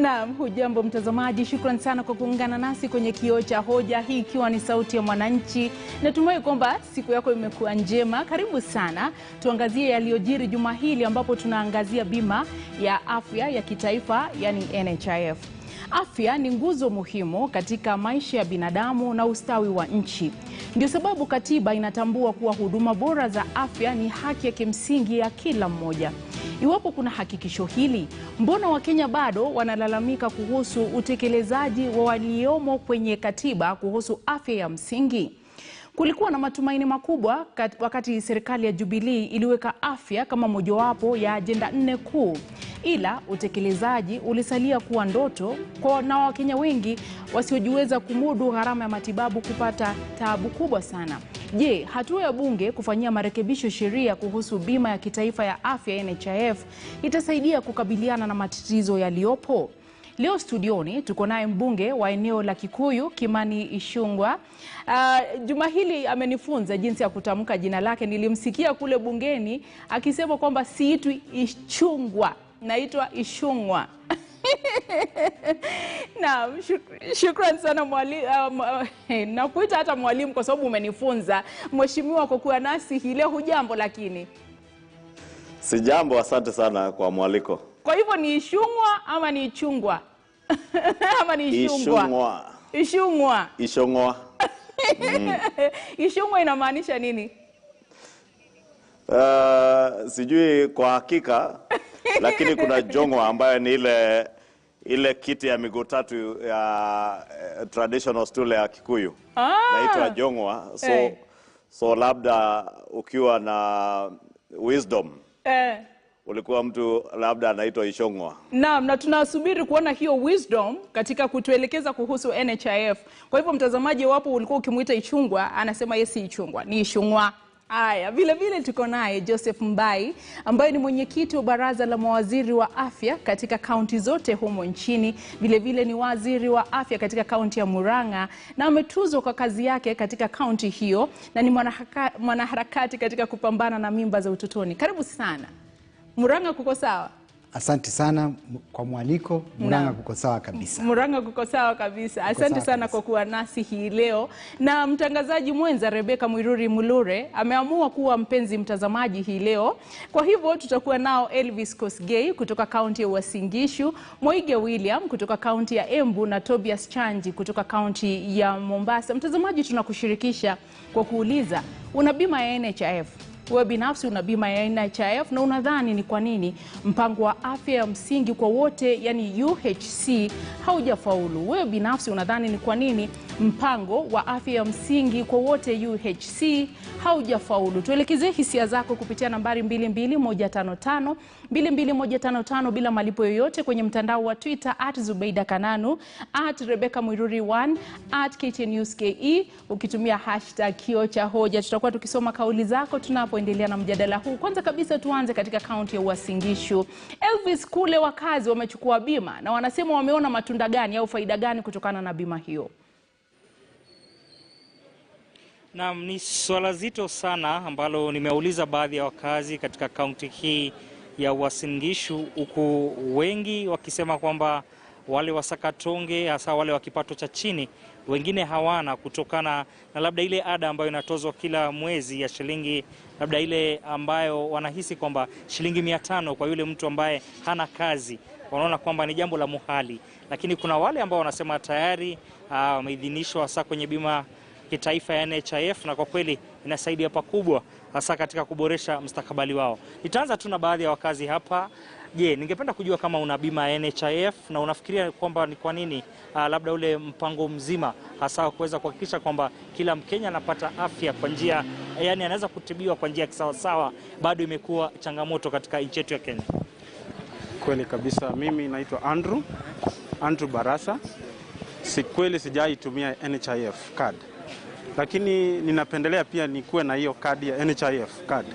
Naam, hujambo mtazamaji, shukrani sana kwa kuungana nasi kwenye Kioo cha Hoja, hii ikiwa ni sauti ya mwananchi. Natumai kwamba siku yako imekuwa njema. Karibu sana. Tuangazie yaliyojiri juma hili ambapo tunaangazia bima ya afya ya kitaifa, yani NHIF. Afya ni nguzo muhimu katika maisha ya binadamu na ustawi wa nchi. Ndio sababu katiba inatambua kuwa huduma bora za afya ni haki ya kimsingi ya kila mmoja. Iwapo kuna hakikisho hili, mbona Wakenya bado wanalalamika kuhusu utekelezaji wa waliomo kwenye katiba kuhusu afya ya msingi? Kulikuwa na matumaini makubwa wakati serikali ya Jubilee iliweka afya kama mojawapo ya ajenda 4 kuu. Ila utekelezaji ulisalia kuwa ndoto na Wakenya wengi wasiojiweza kumudu gharama ya matibabu kupata taabu kubwa sana. Je, hatua ya bunge kufanyia marekebisho sheria kuhusu bima ya kitaifa ya afya NHIF itasaidia kukabiliana na matatizo yaliyopo? Leo studioni tuko naye mbunge wa eneo la Kikuyu, Kimani Ichung'wah. Juma hili amenifunza jinsi ya kutamka jina lake. Nilimsikia kule bungeni akisema kwamba siitwi Ichung'wah, naitwa Ichung'wah. Naam, shukrani sana mwalimu. Nakuita hata mwalimu kwa sababu umenifunza. Mheshimiwa, kwa kuwa nasi hii leo, hujambo? Lakini sijambo, asante sana kwa mwaliko. Kwa hivyo ni Ichung'wah ama ni Ichung'wah? Ama ni Ichung'wah? Ichung'wah. Ichung'wah. Ichung'wah inamaanisha nini? Sijui kwa hakika, lakini kuna jong'wah ambayo ni ile kiti ya miguu tatu ya traditional stool ya Kikuyu. Naitwa jong'wah. So labda ukiwa na wisdom, ulikuwa mtu labda anaitwa Ichung'wah. Naam, na tunasubiri kuona hiyo wisdom katika kutuelekeza kuhusu NHIF. Kwa hivyo mtazamaji, wapo ulikuwa ukimuita Ichung'wah, anasema yesi Ichung'wah, ni Ichung'wah. Aya, vile vile tuko naye Joseph Mbai ambaye ni mwenyekiti wa baraza la mawaziri wa afya katika kaunti zote humo nchini. Vile vile ni waziri wa afya katika kaunti ya Murang'a na ametuzwa kwa kazi yake katika kaunti hiyo, na ni mwanaharakati katika kupambana na mimba za utotoni. Karibu sana. Murang'a kuko sawa? Asante sana kwa mwaliko. Murang'a kuko sawa kabisa. Murang'a kuko sawa kabisa. Asante sana kwa kuwa nasi hii leo. Na mtangazaji mwenza Rebecca Mwiruri Mulure ameamua kuwa mpenzi mtazamaji hii leo. Kwa hivyo tutakuwa nao Elvis Kosgei kutoka kaunti ya Uasin Gishu, Moige William kutoka kaunti ya Embu na Tobias Chanji kutoka kaunti ya Mombasa. Mtazamaji, tunakushirikisha kwa kuuliza, una bima ya NHIF? Wewe binafsi una bima ya NHIF na unadhani ni kwa nini mpango wa afya ya msingi kwa wote, yani UHC, haujafaulu? Wewe binafsi unadhani ni kwa nini mpango wa afya ya msingi kwa wote UHC haujafaulu? Tuelekeze hisia zako kupitia nambari 22155 22155 bila malipo yoyote kwenye mtandao wa Twitter @ZubeidaKananu, @RebeccaMwiruri1, @KTNewsKE, ukitumia hashtag Kioo cha Hoja. Tutakuwa tukisoma kauli zako tunapoendelea na mjadala huu. Kwanza kabisa tuanze katika kaunti ya Uasin Gishu. Elvis, kule wakazi wamechukua bima na wanasema wameona matunda gani au faida gani kutokana na bima hiyo? Naam, ni swala zito sana ambalo nimeuliza baadhi ya wakazi katika kaunti hii ya Uasin Gishu, huku wengi wakisema kwamba wale wasakatonge, hasa wale wa kipato cha chini, wengine hawana, kutokana na labda ile ada ambayo inatozwa kila mwezi ya shilingi, labda ile ambayo wanahisi kwamba shilingi 500 kwa yule mtu ambaye hana kazi, wanaona kwamba ni jambo la muhali. Lakini kuna wale ambao wanasema tayari wameidhinishwa hasa kwenye bima kitaifa ya NHIF, na kwa kweli inasaidia pakubwa hasa katika kuboresha mustakabali wao. Nitaanza tu na baadhi ya wakazi hapa. Je, ningependa kujua kama una bima ya NHIF na unafikiria kwamba ni kwa nini labda ule mpango mzima hasa kuweza kuhakikisha kwamba kila Mkenya anapata afya kwa njia, yani anaweza kutibiwa kwa njia sawa sawa, bado imekuwa changamoto katika nchi yetu ya Kenya? Kweli kabisa, mimi naitwa Andrew Barasa. Kweli sijaitumia NHIF card, lakini ninapendelea pia nikuwe na hiyo kadi ya NHIF card.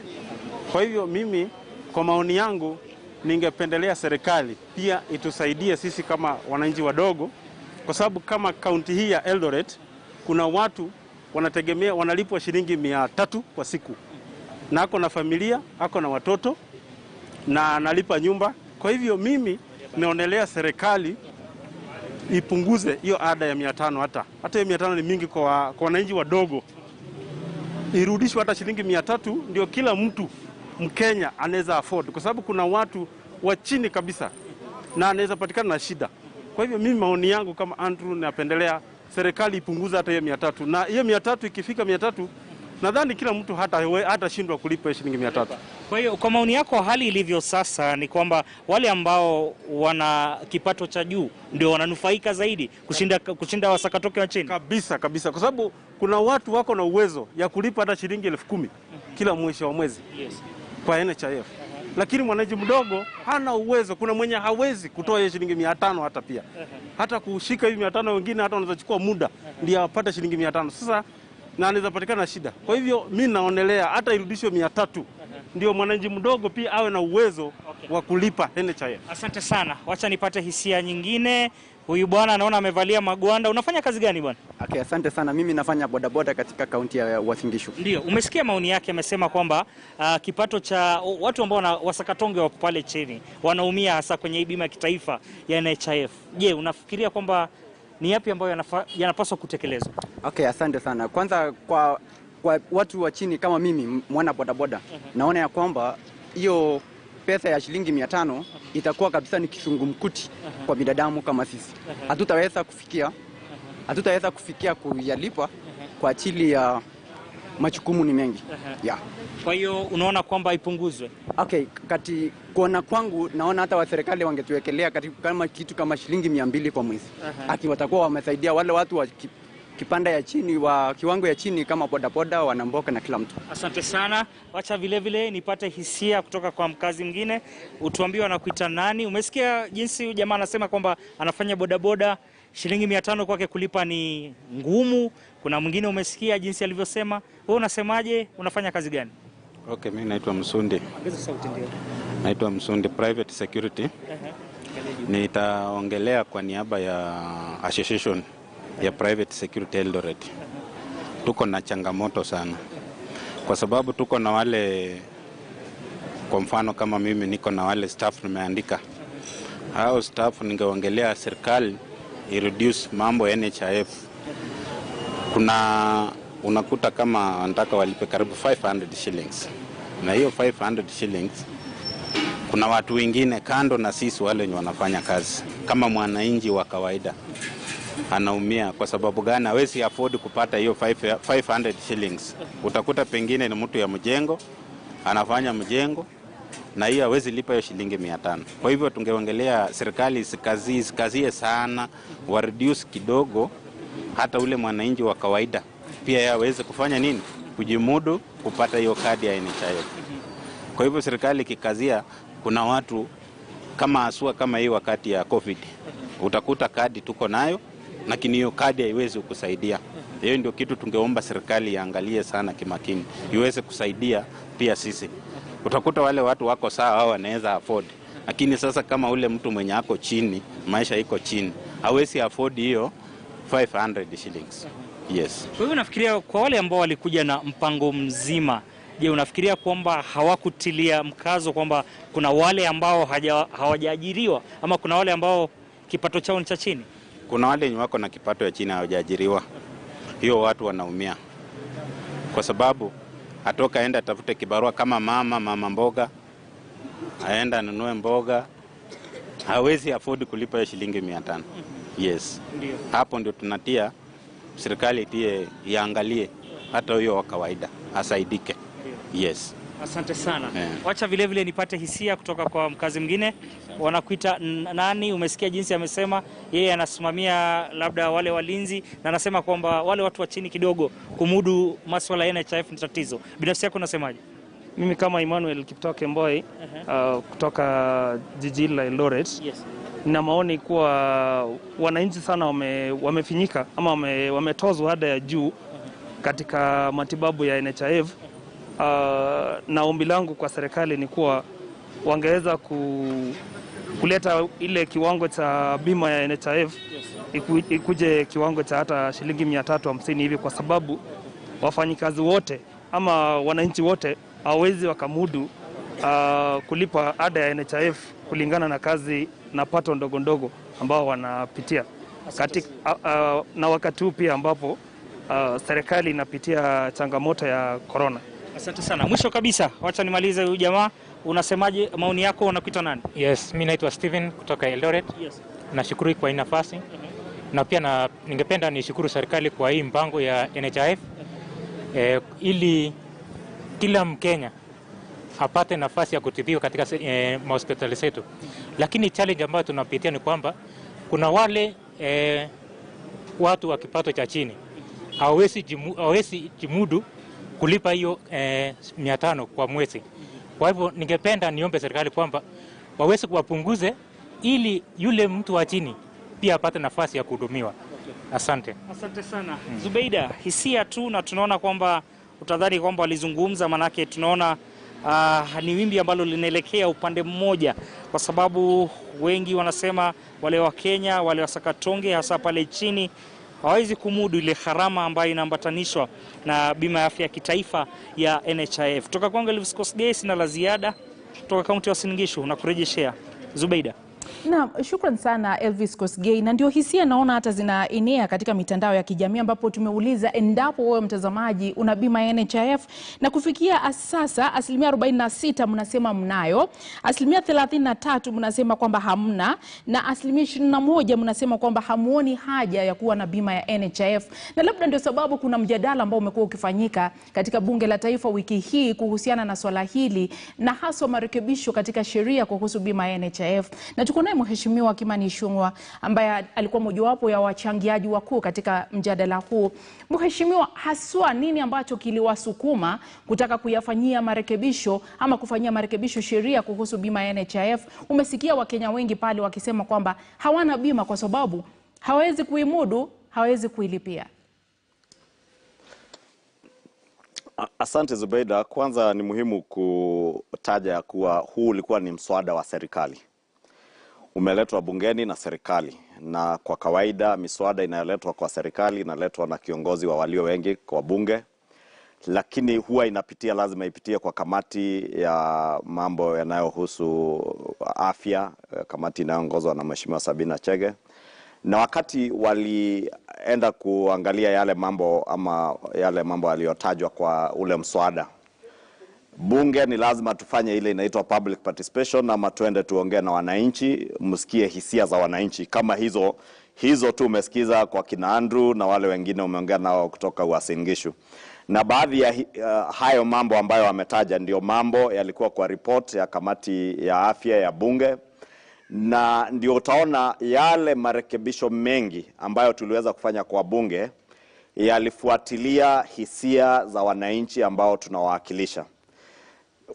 Kwa hivyo mimi, kwa maoni yangu, ningependelea serikali pia itusaidie sisi kama wananchi wadogo, kwa sababu kama kaunti hii ya Eldoret kuna watu wanategemea, wanalipwa shilingi 300 kwa siku, na ako na familia, ako na watoto na analipa nyumba. Kwa hivyo mimi naonelea serikali ipunguze hiyo ada ya 500. Hata hiyo 500 ni mingi kwa wananchi wadogo. Irudishwe hata shilingi 300, ndio kila mtu Mkenya anaweza afford, kwa sababu kuna watu wa chini kabisa na anaweza patikana na shida. Kwa hivyo mimi maoni yangu kama Andrew, napendelea serikali ipunguze hata hiyo 300, na hiyo 300 ikifika 300 nadhani kila mtu hata shindwa kulipa shilingi 300. Kwa hiyo kwa maoni yako, hali ilivyo sasa ni kwamba wale ambao wana kipato cha juu ndio wananufaika zaidi kushinda wasakatoke wa chini? Kabisa, kwa sababu kuna watu wako na uwezo ya kulipa hata shilingi 10,000 kila mwisho wa mwezi kwa NHIF. Lakini mwananchi mdogo hana uwezo. Kuna mwenye hawezi kutoa hiyo shilingi 500 hata pia. Hata kushika hivi 500 wengine hata wanaweza chukua muda ndio apate shilingi 500. Sasa na anaweza patikana na shida. Kwa hivyo mimi naonelea hata irudishwe 300 ndio mwananchi mdogo pia awe na uwezo wa kulipa NHIF. Asante sana. Wacha nipate hisia nyingine. Huyu bwana anaona amevalia magwanda. Unafanya kazi gani bwana? Okay, asante sana. Mimi nafanya bodaboda katika kaunti ya Uasin Gishu. Ndio, umesikia maoni yake, amesema kwamba kipato cha watu ambao wasakatonge wa pale chini wanaumia hasa kwenye bima ya kitaifa ya NHIF. Je, unafikiria kwamba ni yapi ambayo yanapaswa kutekelezwa? Okay, asante sana. Kwanza kwa watu wa chini kama mimi mwana bodaboda, naona ya kwamba hiyo pesa ya shilingi 500 itakuwa kabisa ni kisungumkuti kwa binadamu kama sisi. Hatutaweza kufikia kuyalipa kwa ajili ya majukumu ni mengi. Yeah. Kwa hiyo unaona kwamba ipunguzwe? Okay, kuona kwangu naona hata wa serikali wangetuwekelea kama kitu kama shilingi 200 kwa mwezi. Watakuwa wamesaidia wale watu wa kipanda ya chini, wa kiwango ya chini kama bodaboda, wanamboka na kila mtu. Asante sana. Wacha vile nipate hisia kutoka kwa mkazi mwingine. Utuambie anakuita nani? Umesikia jinsi jamaa anasema kwamba anafanya bodaboda, shilingi 500 kwake kulipa ni ngumu. Kuna mwingine umesikia jinsi alivyosema. Wewe unasemaje? Unafanya kazi gani? Okay, mimi naitwa Msundi. Ongeza sauti ndio. Naitwa Msundi, private security. Nitaongelea kwa niaba ya association ya private security Eldoret. Tuko na changamoto sana, kwa sababu tuko na wale, kwa mfano kama mimi niko na wale staff nimeandika. Hao staff ningeongelea serikali reduce mambo NHIF. Unakuta kama wanataka walipe karibu 500 shillings. Na hiyo 500 shillings kuna watu wengine kando na sisi wale wenye wanafanya kazi kama mwananchi wa kawaida anaumia. Kwa sababu gani? Hawezi afford kupata hiyo 500 shillings. Utakuta pengine ni mtu ya mjengo, anafanya mjengo, na hiyo hawezi lipa hiyo shilingi 500. Kwa hivyo tungeongelea serikali isikazie sana, wa reduce kidogo, hata ule mwananchi wa kawaida pia yeye aweze kufanya nini? Kujimudu kupata hiyo kadi ya NHIF. Kwa hivyo serikali kikazia, kuna watu kama asua kama hii wakati ya COVID, utakuta kadi tuko nayo lakini hiyo kadi haiwezi kukusaidia. Hiyo ndio kitu tungeomba serikali iangalie sana kimakini, iweze kusaidia pia sisi. Utakuta wale watu wako sawa, hao wanaweza afford, lakini sasa kama ule mtu mwenye ako chini, maisha iko chini, hawezi afford hiyo 500 shillings. Yes. Kwa hivyo nafikiria kwa wale ambao walikuja na mpango mzima, je, unafikiria kwamba hawakutilia mkazo kwamba kuna wale ambao hawajaajiriwa ama kuna wale ambao kipato chao ni cha chini? Kuna wale wako na kipato ya chini hawajaajiriwa. Hiyo watu wanaumia. Kwa sababu atoka aenda tafute kibarua kama mama mboga, aenda anunue mboga, hawezi afford kulipa shilingi 500. Yes. Ndio. Hapo ndio tunatia serikali pia iangalie hata huyo wa kawaida asaidike. Yes. Asante sana. Wacha vile nipate hisia kutoka kwa mkazi mwingine. Wanakuita nani? Umesikia jinsi amesema yeye anasimamia labda wale walinzi, na anasema kwamba wale watu wa chini kidogo kumudu masuala ya NHIF ni tatizo. Binafsi yako unasemaje? Mimi kama Emmanuel Kiptoke Kemboi kutoka jiji la Eldoret, nina maoni kuwa wananchi sana wamefinyika ama wametozwa ada ya juu katika matibabu ya NHIF. Na ombi langu kwa serikali ni kuwa wangeweza kuleta ile kiwango cha bima ya NHIF ikuje kiwango cha hata shilingi 350 hivi, kwa sababu wafanyikazi wote ama wananchi wote hawezi wakamudu kulipa ada ya NHIF kulingana na kazi na pato ndogo ambao wanapitia. na wakati huu pia ambapo serikali inapitia changamoto ya corona. Asante sana. Mwisho kabisa, wacha nimalize huyu jamaa. Unasemaje, maoni yako, unakuita nani? Yes, mimi naitwa Steven kutoka Eldoret. Yes. Nashukuru kwa hii nafasi. Na pia ningependa nishukuru serikali kwa hii mpango ya NHIF ili kila Mkenya apate nafasi ya kutibiwa katika hospitali zetu. Lakini challenge ambayo tunapitia ni kwamba kuna wale watu wa kipato cha chini hawezi jimudu kulipa hiyo 500 kwa mwezi. Kwa hivyo ningependa niombe serikali kwamba waweze kuwapunguze ili yule mtu wa chini pia apate nafasi ya kuhudumiwa. Asante. Asante sana. Zubeida, hisia tu, na tunaona kwamba utadhani kwamba walizungumza, manake tunaona ni wimbi ambalo linaelekea upande mmoja, kwa sababu wengi wanasema wale wa Kenya, wale wa Sakatonge hasa pale chini hawezi kumudu ile gharama ambayo inaambatanishwa na bima ya afya ya kitaifa ya NHIF. Kutoka kwangu Elvis Kosgei, sina la ziada. Kutoka kaunti ya Uasin Gishu na kurejeshea Zubeida. Na shukran sana Elvis Kosgei, na ndio hisia naona hata zinaenea katika mitandao ya kijamii, ambapo tumeuliza endapo wewe mtazamaji una bima ya NHIF, na kufikia sasa 46% mnasema mnayo, 33% mnasema kwamba hamna, na 21% mnasema kwamba hamuoni haja ya kuwa na bima ya NHIF. Na labda ndio sababu kuna mjadala ambao umekuwa ukifanyika katika bunge la taifa wiki hii kuhusiana na swala hili, na hasa marekebisho katika sheria kuhusu bima ya NHIF. Na tuko naye Mheshimiwa Kimani Ichung'wah ambaye alikuwa mojawapo ya wachangiaji wakuu katika mjadala huu. Mheshimiwa, haswa nini ambacho kiliwasukuma kutaka kuyafanyia marekebisho ama kufanyia marekebisho sheria kuhusu bima ya NHIF? Umesikia Wakenya wengi pale wakisema kwamba hawana bima kwa sababu hawezi kuimudu, hawezi kuilipia. Asante Zubeida. Kwanza ni muhimu kutaja ya kuwa huu ulikuwa ni mswada wa serikali. Umeletwa bungeni na serikali, na kwa kawaida miswada inayoletwa kwa serikali inaletwa na kiongozi wa walio wengi kwa bunge, lakini huwa lazima ipitie kwa kamati ya mambo yanayohusu afya, kamati inayoongozwa na Mheshimiwa Sabina Chege. Na wakati walienda kuangalia yale mambo yaliyotajwa kwa ule mswada, bunge ni lazima tufanye ile inaitwa public participation, ama tuende tuongee na wananchi, msikie hisia za wananchi. Kama hizo tu umesikiza kwa kina Andrew na wale wengine umeongea nao kutoka Uasin Gishu. Na baadhi ya hayo mambo ambayo wametaja ndio mambo yalikuwa kwa report ya kamati ya afya ya bunge, na ndio utaona yale marekebisho mengi ambayo tuliweza kufanya kwa bunge yalifuatilia hisia za wananchi ambao tunawakilisha.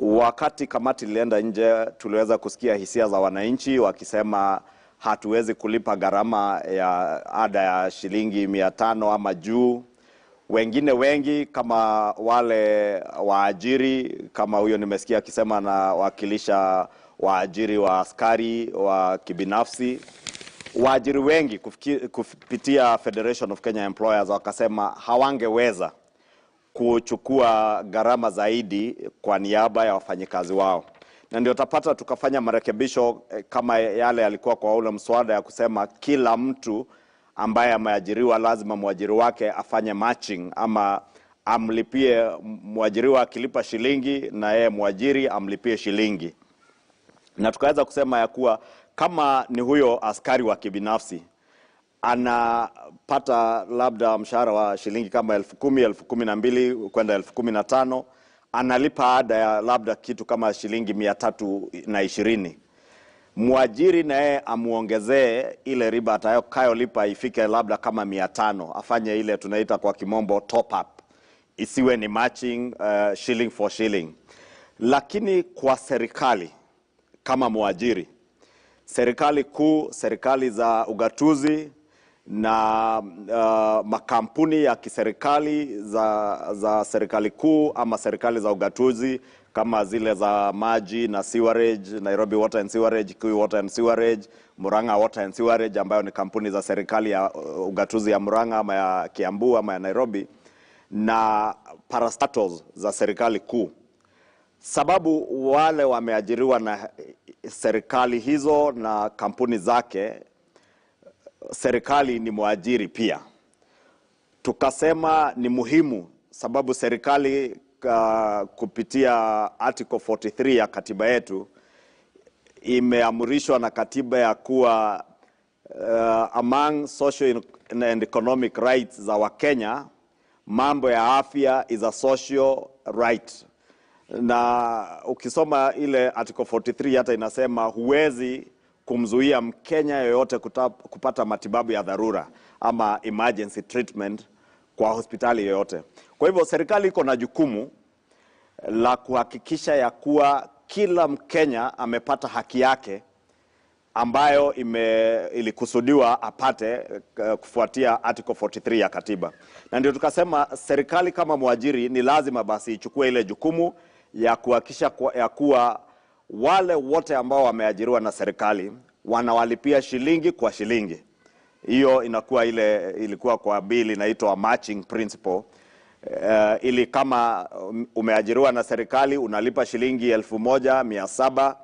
Wakati kamati ilienda nje, tuliweza kusikia hisia za wananchi wakisema hatuwezi kulipa gharama ya ada ya shilingi 500 ama juu. Wengine wengi kama wale waajiri, kama huyo nimesikia akisema na wakilisha waajiri wa askari wa kibinafsi, waajiri wengi kupitia Federation of Kenya Employers wakasema hawangeweza kuchukua gharama zaidi kwa niaba ya wafanyikazi wao. Na ndio utapata tukafanya marekebisho kama yale yalikuwa kwa ule mswada ya kusema kila mtu ambaye ameajiriwa lazima mwajiri wake afanye matching, ama amlipie mwajiriwa akilipa shilingi na yeye mwajiri amlipie shilingi. Na tukaweza kusema ya kuwa kama ni huyo askari wa kibinafsi anapata labda mshahara wa shilingi kama 10,000, 12,000 kwenda 15,000, analipa ada ya labda kitu kama shilingi 320. Mwajiri naye amuongezee ile riba atakayolipa ifike labda kama 500, afanye ile tunaita kwa kimombo top up, isiwe ni matching shilling for shilling. Lakini kwa serikali kama mwajiri, serikali kuu, serikali za ugatuzi na makampuni ya kiserikali za serikali kuu ama serikali za ugatuzi kama zile za maji na sewerage, Nairobi Water and Sewerage, Kikuyu Water and Sewerage, Murang'a Water and Sewerage ambayo ni kampuni za serikali ya ugatuzi ya Murang'a ama ya Kiambu ama ya Nairobi, na parastatals za serikali kuu. Sababu wale wameajiriwa na serikali hizo na kampuni zake, serikali ni mwajiri pia. Tukasema ni muhimu sababu serikali kupitia Article 43 ya katiba yetu imeamrishwa na katiba ya kuwa among social and economic rights za Wakenya, mambo ya afya is a social right. Na ukisoma ile Article 43 hata inasema huwezi kumzuia Mkenya yoyote kupata matibabu ya dharura ama emergency treatment kwa hospitali yoyote. Kwa hivyo serikali iko na jukumu la kuhakikisha ya kuwa kila Mkenya amepata haki yake ambayo ilikusudiwa apate kufuatia Article 43 ya katiba. Na ndio tukasema serikali kama mwajiri ni lazima basi ichukue ile jukumu ya kuhakikisha ya kuwa wale wote ambao wameajiriwa na serikali wanawalipia shilingi kwa shilingi. Hiyo inakuwa ilikuwa kwa bill inaitwa matching principle. Ili kama umeajiriwa na serikali unalipa shilingi 1,700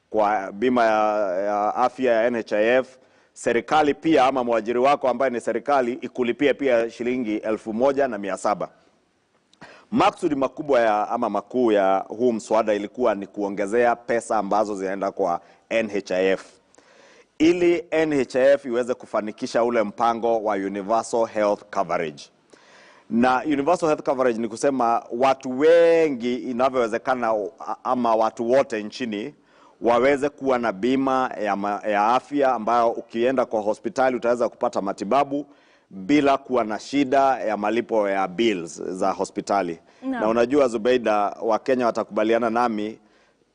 kwa bima ya afya ya NHIF, serikali pia ama mwajiri wako ambaye ni serikali ikulipia pia shilingi 1,700. Maksudi makubwa makuu ya huu mswada ilikuwa ni kuongezea pesa ambazo zinaenda kwa NHIF, ili NHIF iweze kufanikisha ule mpango wa universal health coverage. Na universal health coverage ni kusema watu wengi inavyowezekana ama watu wote nchini waweze kuwa na bima ya afya ambayo ukienda kwa hospitali utaweza kupata matibabu bila kuwa na shida ya malipo ya bills za hospitali. No. Na unajua Zubeida, Wakenya watakubaliana nami,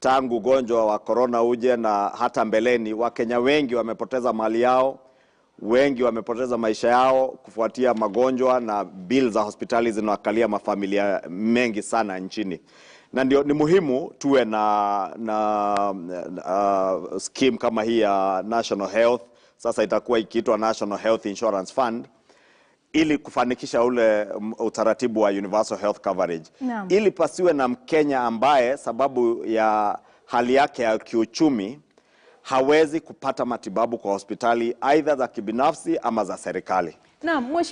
tangu ugonjwa wa corona uje na hata mbeleni, Wakenya wengi wamepoteza mali yao, wengi wamepoteza maisha yao kufuatia magonjwa, na bills za hospitali zinawakalia mafamilia mengi sana nchini. Na ndio ni muhimu tuwe na scheme kama hii ya National Health, sasa itakuwa ikiitwa National Health Insurance Fund, ili kufanikisha ule utaratibu wa universal health coverage. No. Ili pasiwe na Mkenya ambaye sababu ya hali yake ya kiuchumi hawezi kupata matibabu kwa hospitali aidha za kibinafsi ama za serikali.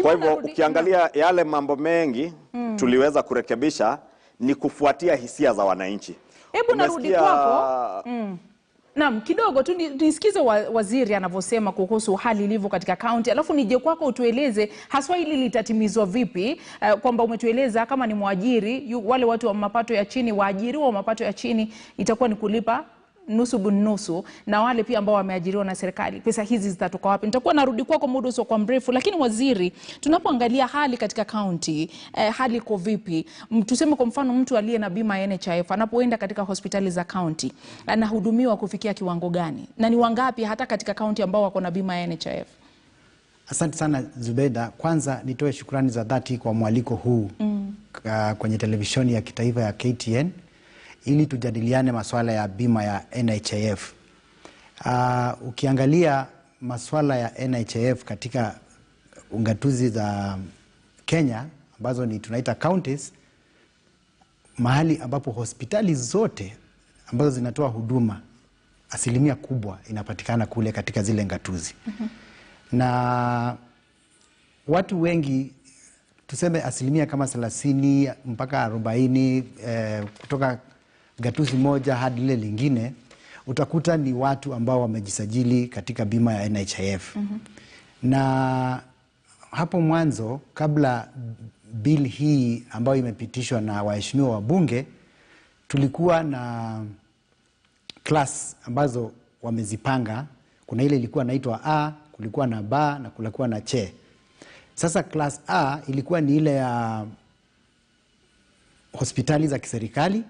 Kwa hivyo ukiangalia yale mambo mengi tuliweza kurekebisha ni kufuatia hisia za wananchi. Hebu narudi kwako. Naam, kidogo tu nisikize waziri anavyosema kuhusu hali ilivyo katika kaunti, alafu nije kwako utueleze haswa hili litatimizwa vipi, kwamba umetueleza kama ni mwajiri, wale watu wa mapato ya chini, waajiriwa wa mapato ya chini itakuwa ni kulipa nusu bunusu, na wale pia ambao wameajiriwa na serikali pesa hizi zitatoka wapi? Nitakuwa narudi kwako muda usio kwa mrefu, lakini waziri, tunapoangalia hali katika kaunti, hali iko vipi? Tuseme kwa mfano mtu aliye na bima ya NHIF anapoenda katika hospitali za kaunti anahudumiwa kufikia kiwango gani, na ni wangapi hata katika kaunti ambao wako na bima ya NHIF? Asante sana Zubeda. Kwanza nitoe shukrani za dhati kwa mwaliko huu kwenye televisheni ya kitaifa ya KTN ili tujadiliane masuala ya bima ya NHIF. Ukiangalia masuala ya NHIF katika ungatuzi za Kenya ambazo ni tunaita counties, mahali ambapo hospitali zote ambazo zinatoa huduma asilimia kubwa inapatikana kule katika zile ngatuzi. Na watu wengi, tuseme asilimia kama 30 mpaka 40 kutoka gatuzi moja hadi lile lingine, utakuta ni watu ambao wamejisajili katika bima ya NHIF. Na hapo mwanzo, kabla bill hii ambayo imepitishwa na waheshimiwa wabunge, tulikuwa na class ambazo wamezipanga. Kuna ile ilikuwa inaitwa A, kulikuwa na B na kulikuwa na C. Sasa class A ilikuwa ni ile ya hospitali za kiserikali.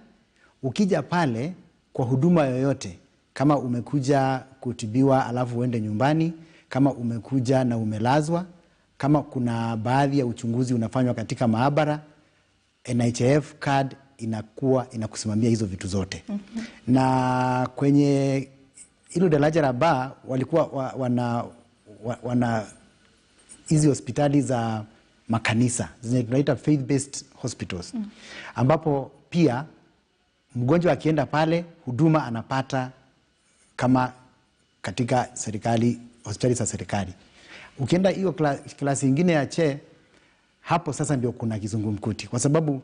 Ukija pale kwa huduma yoyote, kama umekuja kutibiwa alafu uende nyumbani, kama umekuja na umelazwa, kama kuna baadhi ya uchunguzi unafanywa katika maabara, NHIF card inakusimamia hizo vitu zote. Na kwenye hilo daraja la ba walikuwa wana hizi hospitali za makanisa, zenye tunaita faith-based hospitals, ambapo pia mgonjwa akienda pale huduma anapata kama katika serikali, hospitali za serikali. Ukienda hiyo klasi ingine ya che, hapo sasa ndio kuna kizungumkuti, kwa sababu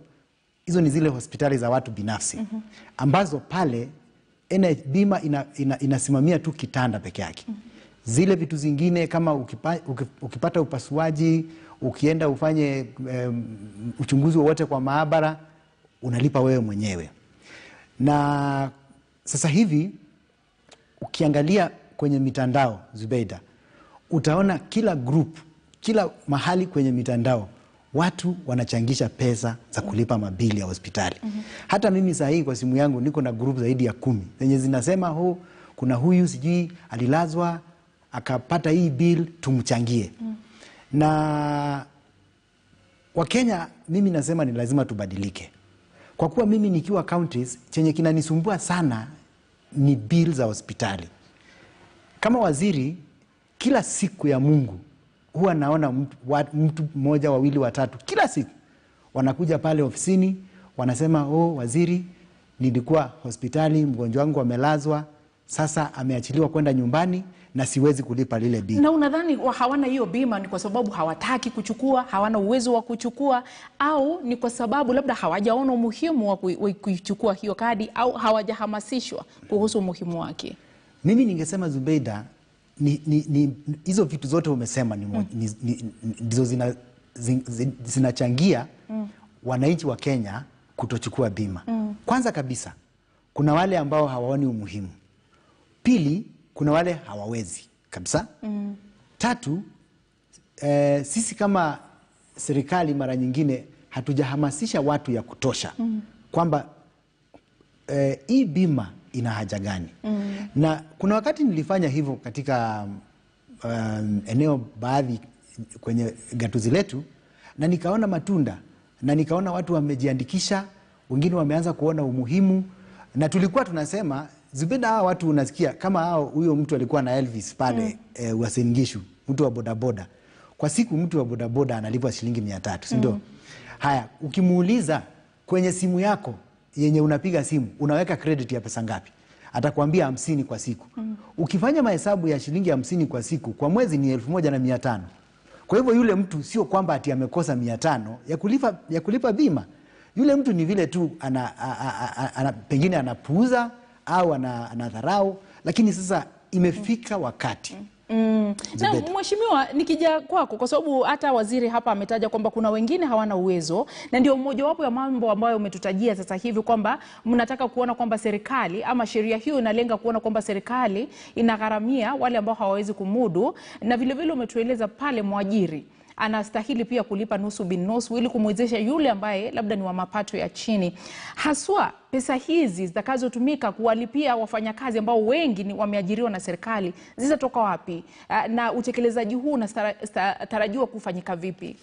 hizo ni zile hospitali za watu binafsi ambazo pale bima inasimamia tu kitanda peke yake. Zile vitu zingine kama ukipata upasuaji, ukienda ufanye uchunguzi wowote kwa maabara, unalipa wewe mwenyewe. Na sasa hivi ukiangalia kwenye mitandao, Zubeida, utaona kila group, kila mahali kwenye mitandao watu wanachangisha pesa za kulipa mabili ya hospitali. Hata mimi saa hii kwa simu yangu niko na group zaidi ya 10 zenye zinasema kuna huyu sijui alilazwa akapata hii bill, tumchangie. Na Wakenya, mimi nasema ni lazima tubadilike. Kwa kuwa mimi nikiwa counties, chenye kinanisumbua sana ni bill za hospitali. Kama waziri, kila siku ya Mungu huwa naona mtu mmoja, wawili, watatu, kila siku wanakuja pale ofisini, wanasema waziri, nilikuwa hospitali, mgonjwa wangu amelazwa, sasa ameachiliwa kwenda nyumbani na siwezi kulipa lile bima. Na unadhani hawana hiyo bima ni kwa sababu hawataki kuchukua, hawana uwezo wa kuchukua, au ni kwa sababu labda hawajaona umuhimu wa kuichukua hiyo kadi, au hawajahamasishwa kuhusu umuhimu wake? Mimi ningesema Zubeida, hizo vitu zote umesema ndizo zinachangia wananchi wa Kenya kutochukua bima. Kwanza kabisa, kuna wale ambao hawaoni umuhimu. Pili, kuna wale hawawezi kabisa. Tatu, sisi kama serikali mara nyingine hatujahamasisha watu ya kutosha kwamba hii bima ina haja gani. Na kuna wakati nilifanya hivyo katika eneo baadhi kwenye gatuzi letu, na nikaona matunda, na nikaona watu wamejiandikisha, wengine wameanza kuona umuhimu, na tulikuwa tunasema Zubeda, hawa watu unasikia kama huyo mtu alikuwa na Elvis pale Uasin Gishu, mtu wa bodaboda. Kwa siku mtu wa bodaboda analipwa shilingi 300, si ndio? Haya, ukimuuliza kwenye simu yako yenye unapiga simu, unaweka credit ya pesa ngapi? Atakwambia 50 kwa siku. Ukifanya mahesabu ya shilingi 50 kwa siku, kwa mwezi ni 1500. Kwa hivyo yule mtu sio kwamba ati amekosa 500 ya kulipa bima. Yule mtu ni vile tu pengine anapuuza au anadharau, lakini sasa imefika wakati. Na mheshimiwa, nikija kwako, kwa sababu hata waziri hapa ametaja kwamba kuna wengine hawana uwezo, na ndio mmoja wapo ya mambo ambayo umetutajia sasa hivi kwamba mnataka kuona kwamba serikali ama sheria hiyo inalenga kuona kwamba serikali inagharamia wale ambao hawawezi kumudu, na vile vile umetueleza pale mwajiri anastahili pia kulipa nusu bin nusu ili kumwezesha yule ambaye labda ni wa mapato ya chini. Haswa pesa hizi zitakazotumika kuwalipia wafanyakazi ambao wengi ni wameajiriwa na serikali, zitatoka wapi? Na utekelezaji huu unatarajiwa kufanyika vipi?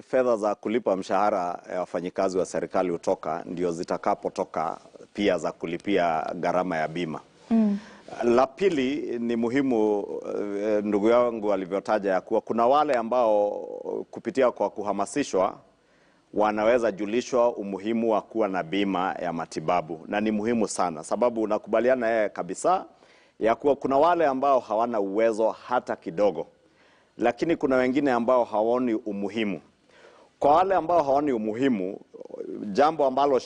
Fedha za kulipa mshahara ya wafanyikazi wa serikali utoka, ndio zitakapotoka pia za kulipia gharama ya bima. La pili ni muhimu, ndugu yangu alivyotaja, ya kuwa kuna wale ambao kupitia kwa kuhamasishwa wanaweza julishwa umuhimu wa kuwa na bima ya matibabu, na ni muhimu sana, sababu nakubaliana yeye kabisa ya kuwa kuna wale ambao hawana uwezo hata kidogo, lakini kuna wengine ambao hawaoni umuhimu. Kwa wale ambao hawaoni umuhimu, jambo ambalo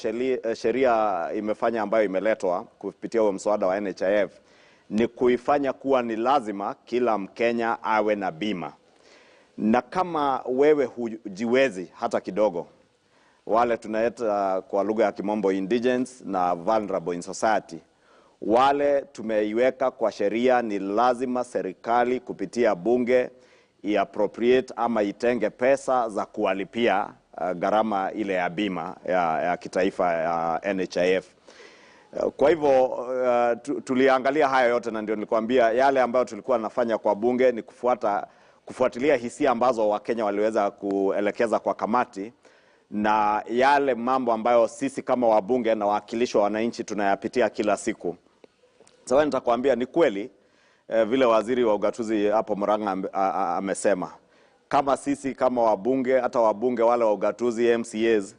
sheria imefanya ambayo imeletwa kupitia huo mswada wa NHIF ni kuifanya kuwa ni lazima kila Mkenya awe na bima. Na kama wewe hujiwezi hata kidogo, wale tunaita kwa lugha ya kimombo indigents na vulnerable in society, wale tumeiweka kwa sheria ni lazima serikali kupitia bunge appropriate ama itenge pesa za kuwalipia gharama ile ya bima ya kitaifa ya NHIF. Kwa hivyo tuliangalia haya yote, na ndio nilikwambia yale ambayo tulikuwa nafanya kwa bunge ni kufuatilia hisia ambazo Wakenya waliweza kuelekeza kwa kamati, na yale mambo ambayo sisi kama wabunge na wawakilishi wa wananchi tunayapitia kila siku. Sasa nitakwambia ni kweli vile waziri wa ugatuzi hapo Murang'a amesema, kama sisi kama wabunge, hata wabunge wale wa ugatuzi MCAs,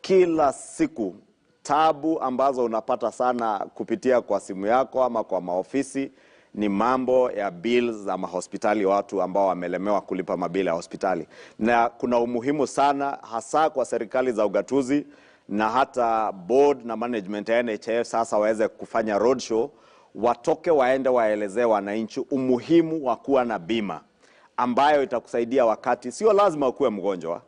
kila siku tabu ambazo unapata sana kupitia kwa simu yako ama kwa maofisi ni mambo ya bills za mahospitali, watu ambao wamelemewa kulipa mabili ya hospitali. Na kuna umuhimu sana hasa kwa serikali za ugatuzi na hata board na management ya NHIF sasa waweze kufanya roadshow, watoke waende waelezee wananchi umuhimu wa kuwa na bima ambayo itakusaidia wakati sio lazima ukuwe mgonjwa,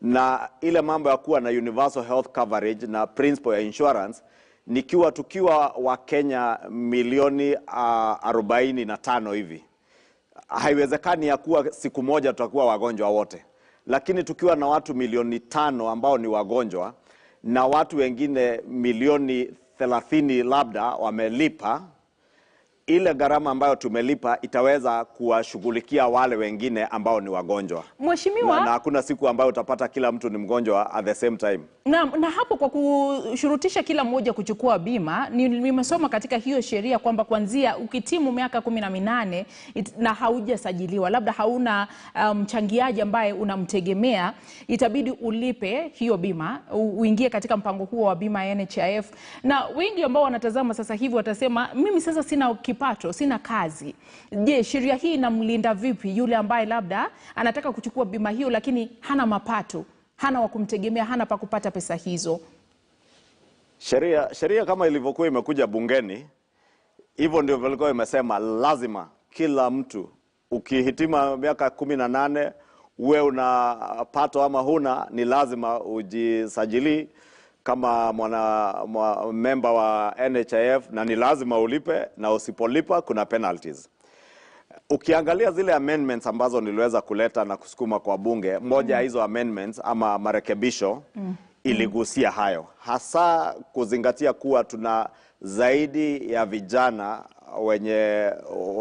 na ile mambo ya kuwa na universal health coverage na principle ya insurance. Tukiwa wa Kenya milioni 45 hivi, haiwezekani ya kuwa siku moja tutakuwa wagonjwa wote, lakini tukiwa na watu milioni 5 ambao ni wagonjwa na watu wengine milioni 30 labda wamelipa, ile gharama ambayo tumelipa itaweza kuwashughulikia wale wengine ambao ni wagonjwa. Mheshimiwa, na hakuna siku ambayo utapata kila mtu ni mgonjwa at the same time. Na hapo kwa kushurutisha kila mmoja kuchukua bima, nimesoma katika hiyo sheria kwamba kuanzia ukitimu miaka 18 na haujasajiliwa, labda hauna mchangiaji ambaye unamtegemea, itabidi ulipe hiyo bima, uingie katika mpango huo wa bima ya NHIF. Na wengi ambao wanatazama sasa hivi watasema, mimi sasa sina kipato, sina kazi. Je, sheria hii inamlinda vipi yule ambaye labda anataka kuchukua bima hiyo lakini hana mapato, hana wa kumtegemea, hana pa kupata pesa hizo? Sheria kama ilivyokuwa imekuja bungeni, hivyo ndio vilikuwa imesema lazima kila mtu ukihitima miaka 18 uwe una pato ama huna, ni lazima ujisajili kama member wa NHIF, na ni lazima ulipe, na usipolipa kuna penalties. Ukiangalia zile amendments ambazo niliweza kuleta na kusukuma kwa bunge, moja ya hizo amendments ama marekebisho iligusia hayo, hasa kuzingatia kuwa tuna zaidi ya vijana wenye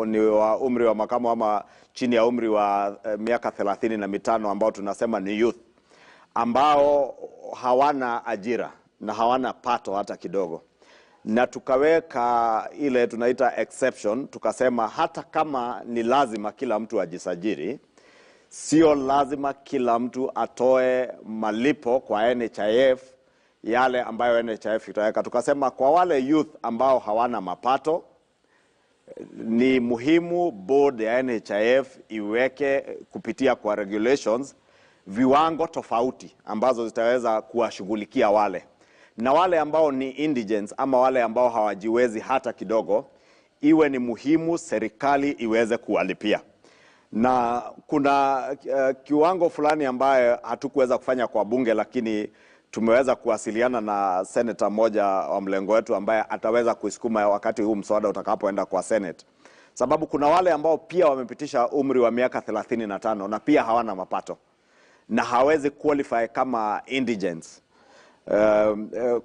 ni wa umri wa makamo ama chini ya umri wa miaka 35 ambao tunasema ni youth, ambao hawana ajira na hawana pato hata kidogo. Na tukaweka ile tunaita exception, tukasema hata kama ni lazima kila mtu ajisajili, sio lazima kila mtu atoe malipo kwa NHIF yale ambayo NHIF itaweka. Tukasema kwa wale youth ambao hawana mapato, ni muhimu board ya NHIF iweke kupitia kwa regulations viwango tofauti ambazo zitaweza kuwashughulikia wale. Na wale ambao ni indigents ama wale ambao hawajiwezi hata kidogo, iwe ni muhimu serikali iweze kuwalipia. Na kuna kiwango fulani ambaye hatukuweza kufanya kwa bunge, lakini tumeweza kuwasiliana na senator mmoja wa mlengo wetu ambaye ataweza kuisukuma wakati huu mswada utakapoenda kwa Senate. Sababu kuna wale ambao pia wamepitisha umri wa miaka 35 na pia hawana mapato na hawezi qualify kama indigents.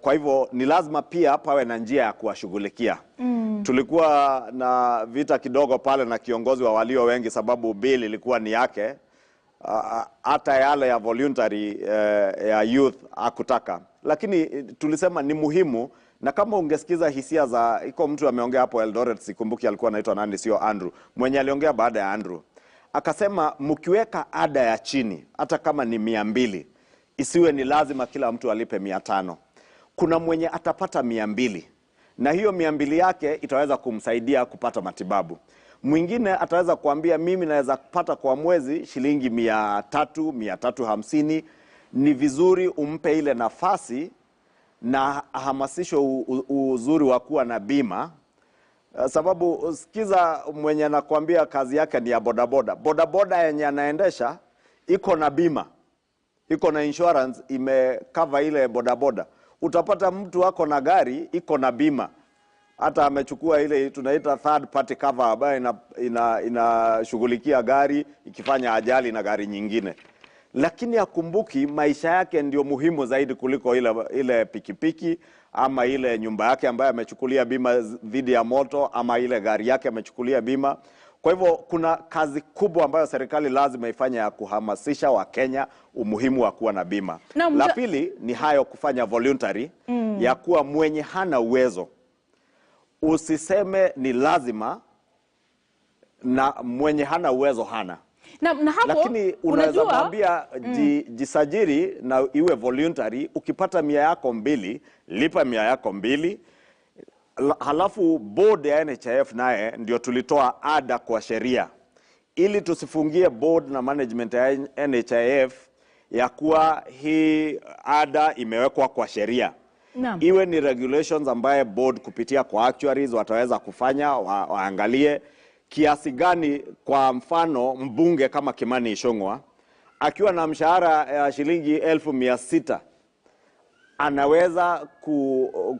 Kwa hivyo ni lazima pia pawe na njia ya kuwashughulikia. Tulikuwa na vita kidogo pale na kiongozi wa walio wengi, sababu bill ilikuwa ni yake, hata yale ya voluntary ya youth hakutaka. Lakini tulisema ni muhimu, na kama ungesikiza hisia za, iko mtu ameongea hapo Eldoret, sikumbuki alikuwa anaitwa nani, sio Andrew, mwenye aliongea baada ya Andrew, akasema mkiweka ada ya chini hata kama ni 200, isiwe ni lazima kila mtu alipe 500. Kuna mwenye atapata 200 na hiyo 200 yake itaweza kumsaidia kupata matibabu. Mwingine ataweza kuambia mimi naweza kupata kwa mwezi shilingi 300, 350. Ni vizuri umpe ile nafasi na ahamasisho uzuri wa kuwa na bima. Sababu sikiza, mwenye anakuambia kazi yake ni ya bodaboda, bodaboda yenye anaendesha iko na bima, iko na insurance imecover ile bodaboda. Utapata mtu wako na gari iko na bima, hata amechukua ile tunaita third party cover ambayo inashughulikia gari ikifanya ajali na gari nyingine. Lakini akumbuki maisha yake ndio muhimu zaidi kuliko ile pikipiki ama ile nyumba yake ambayo amechukulia bima dhidi ya moto, ama ile gari yake amechukulia bima. Kwa hivyo kuna kazi kubwa ambayo serikali lazima ifanye ya kuhamasisha Wakenya umuhimu wa kuwa na bima. La pili ni hayo kufanya voluntary, ya kuwa mwenye hana uwezo usiseme ni lazima na mwenye hana uwezo hana. Na hapo, lakini unaweza mwambia jisajili na iwe voluntary. Ukipata 100 yako 2, lipa 100 yako 2. Halafu board ya NHIF naye ndio tulitoa ada kwa sheria ili tusifungie board na management ya NHIF ya kuwa hii ada imewekwa kwa sheria. Iwe ni regulations ambaye board kupitia kwa actuaries wataweza kufanya, waangalie kiasi gani. Kwa mfano mbunge kama Kimani Ichung'wah akiwa na mshahara ya shilingi 1,600 anaweza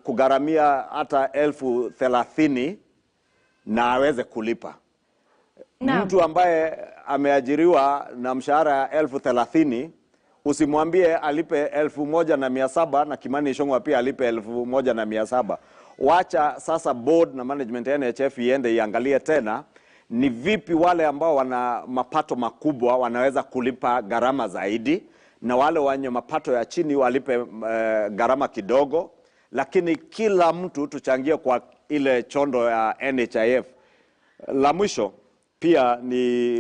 kugharamia hata 30,000 na aweze kulipa. Mtu ambaye ameajiriwa na mshahara ya 30,000 usimwambie alipe 1,700 na Kimani Ichung'wah pia alipe 1,700. Wacha sasa board na management ya NHIF iende iangalie tena ni vipi wale ambao wana mapato makubwa wanaweza kulipa gharama zaidi, na wale wenye mapato ya chini walipe gharama kidogo, lakini kila mtu tuchangie kwa ile chondo ya NHIF. La mwisho pia ni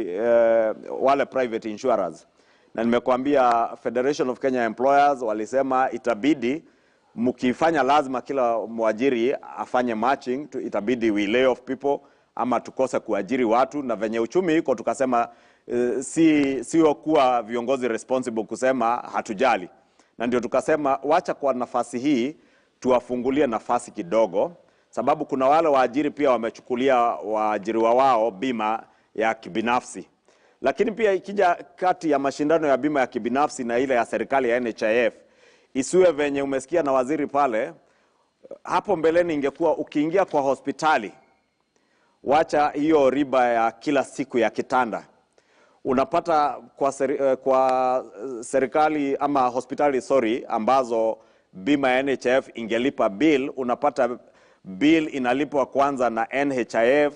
wale private insurers, na nimekuambia Federation of Kenya Employers walisema itabidi mkifanya lazima kila mwajiri afanye matching, itabidi we lay off people ama tukose kuajiri watu, na venye uchumi iko tukasema sio kuwa viongozi responsible kusema hatujali, na ndio tukasema wacha kwa nafasi hii tuwafungulie nafasi kidogo, sababu kuna wale waajiri pia wamechukulia waajiriwa wao bima ya kibinafsi. Lakini pia ikija kati ya mashindano ya bima ya kibinafsi na ile ya serikali ya NHIF, isiwe venye umesikia na waziri pale, hapo mbeleni ingekuwa ukiingia kwa hospitali, wacha hiyo riba ya kila siku ya kitanda. Unapata kwa serikali ama hospitali ambazo bima ya NHIF ingelipa bill, unapata bill inalipwa kwanza na NHIF,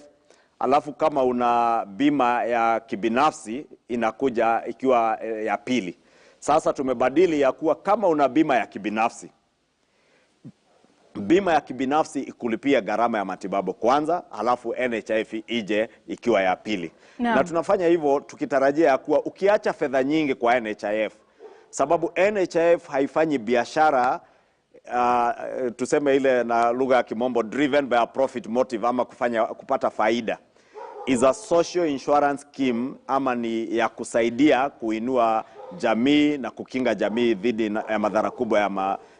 alafu kama una bima ya kibinafsi inakuja ikiwa ya pili. Sasa tumebadili ya kuwa kama una bima ya kibinafsi ikulipia gharama ya matibabu kwanza, halafu NHIF ije ikiwa ya pili. Na tunafanya hivyo tukitarajia ya kuwa ukiacha fedha nyingi kwa NHIF, sababu NHIF haifanyi biashara tuseme ile na lugha ya kimombo driven by a profit motive ama kupata faida. Is a social insurance scheme, ama ni ya kusaidia kuinua jamii na kukinga jamii dhidi ya madhara kubwa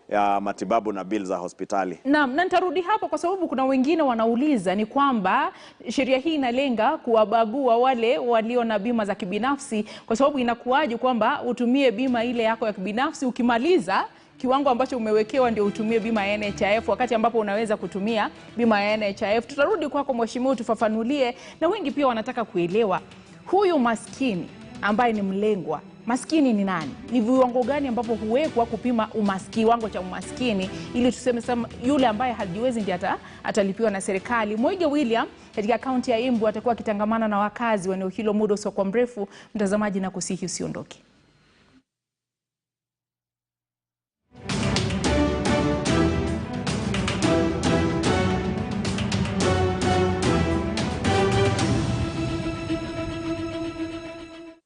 ya matibabu na bill za hospitali. Naam, na nitarudi hapo kwa sababu kuna wengine wanauliza ni kwamba sheria hii inalenga kuwabagua wale walio na bima za kibinafsi, kwa sababu inakuwaje kwamba utumie bima ile yako ya kibinafsi, ukimaliza kiwango ambacho umewekewa ndio utumie bima ya NHIF, wakati ambapo unaweza kutumia bima ya NHIF. Tutarudi kwako Mheshimiwa, tufafanulie, na wengi pia wanataka kuelewa huyu maskini ambaye ni mlengwa. Maskini ni nani? Ni viwango gani ambapo huwekwa kupima kiwango cha umaskini, ili tuseme yule ambaye hajiwezi ndiye atalipiwa na serikali. Mwege William katika kaunti ya Embu atakuwa akitangamana na wakazi wa eneo hilo muda usiokuwa mrefu. Mtazamaji, na kusihi usiondoke.